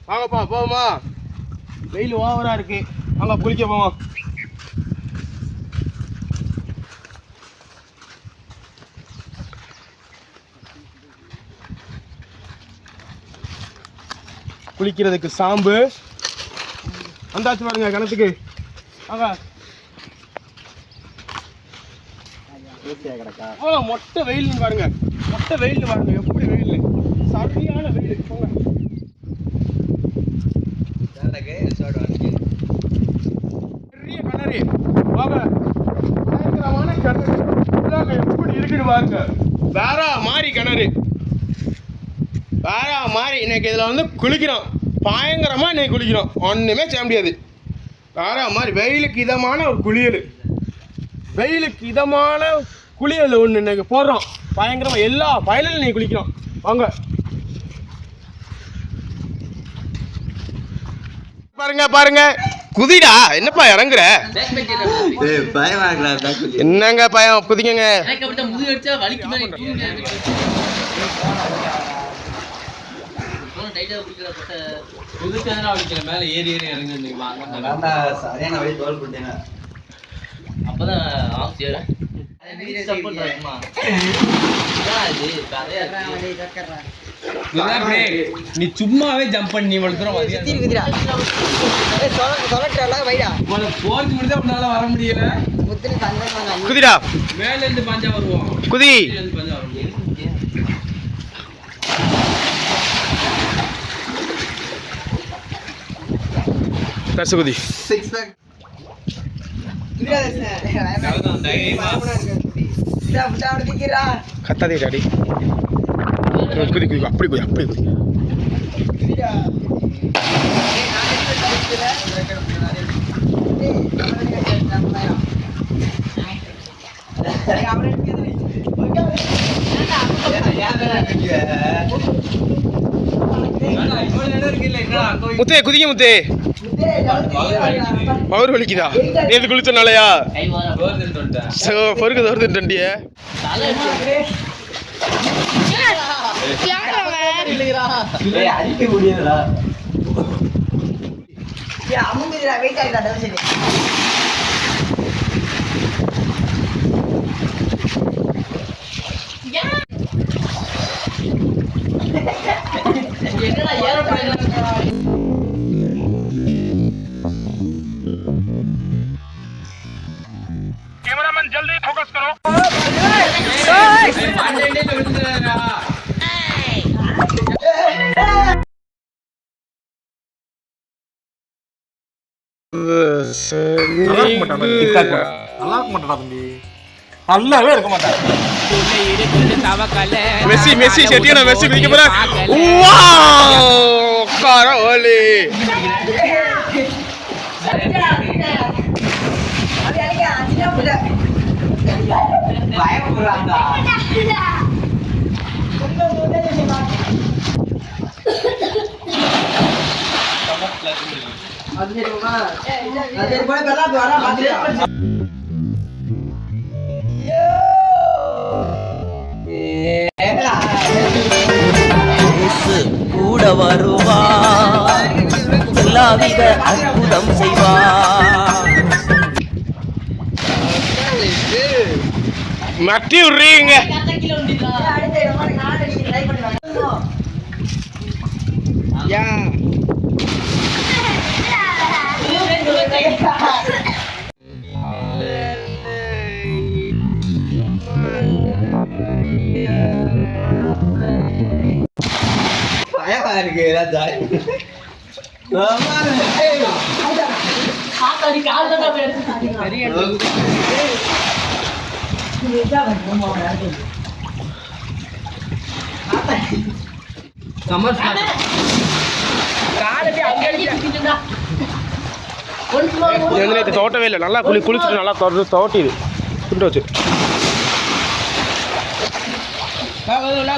வாங்கப்பா போவோமா? வெயில் ஓவரா இருக்கு, வாங்க குளிக்க போவோம். குளிக்கிறதுக்கு சாம்பு வந்தாச்சு பாருங்க கிணத்துக்கு. வாங்க. மொட்டை வெயில் பாருங்க, மொட்டை வெயில் பாருங்க, எப்படி வெயில், சரியான வெயில். போங்க. பெரிய கிணறு வாங்க, பயங்கரமான கிணறு எப்படி இருக்குன்னு பாருங்க. வேற மாதிரி கிணறு, வேற மாதிரி. இன்னைக்கு இதில் வந்து குளிக்கிறோம், பயங்கரமாக இன்னைக்கு குளிக்கிறோம், ஒன்றுமே செய்ய முடியாது. வேற மாதிரி வெயிலுக்கு இதமான ஒரு குளியல், வெயிலுக்கு இதமான குளியல் ஒன்று இன்னைக்கு போடுறோம். பயங்கரமாக எல்லா வயலிலும் இன்னைக்கு குளிக்கிறோம். வாங்க பாருங்க பாருங்க. குதிடா, என்னப்பா இறங்குற? என்னங்க பயம், குதிக்கங்க. மேல ஏறி ஏறி இறங்கு. அப்பதான் நீ சும்மாவே ஜம்ப் பண்ணி உன்னால வர முடியல. குதிடா, மேல இருந்து பாஞ்சா வருவோம். குதி. கசு குதி. கத்தாதே டாடி. குதி குதி, அப்படி குதி, அப்படி குதி. முத்தே குதிக்க, முத்தே. பவர் வலிக்குதா? நேற்று குளிச்சனாலயா? பொறுக்கு தோர்ந்துட்டிய. அடிக்க முடியாதுடா. कैमरामैन जल्दी फोकस करो. நல்லாவே இருக்க மாட்டாங்க. மெஸ்ஸி மெஸ்ஸி செட்டியான மெஸ்ஸி குதிக்க போறா. வாவ் கரோலி. கூட வருவா, எல்லாவித அற்புதம் செய்வா. மட்டி விடுறீங்க. தோட்டவே இல்லை, நல்லா குளிச்சுட்டு நல்லா தோட்டிது துண்டு வச்சு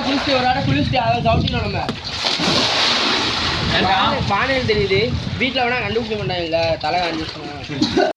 குளிச்சுட்டு ஒரு ஆட குளிச்சுட்டு அதை தோட்டினோம். நம்ம பானையில் தெரியுது, வீட்டில் வேணா கண்டுபிடிக்க மாட்டாங்க. தலை காஞ்சிச்சுன்னா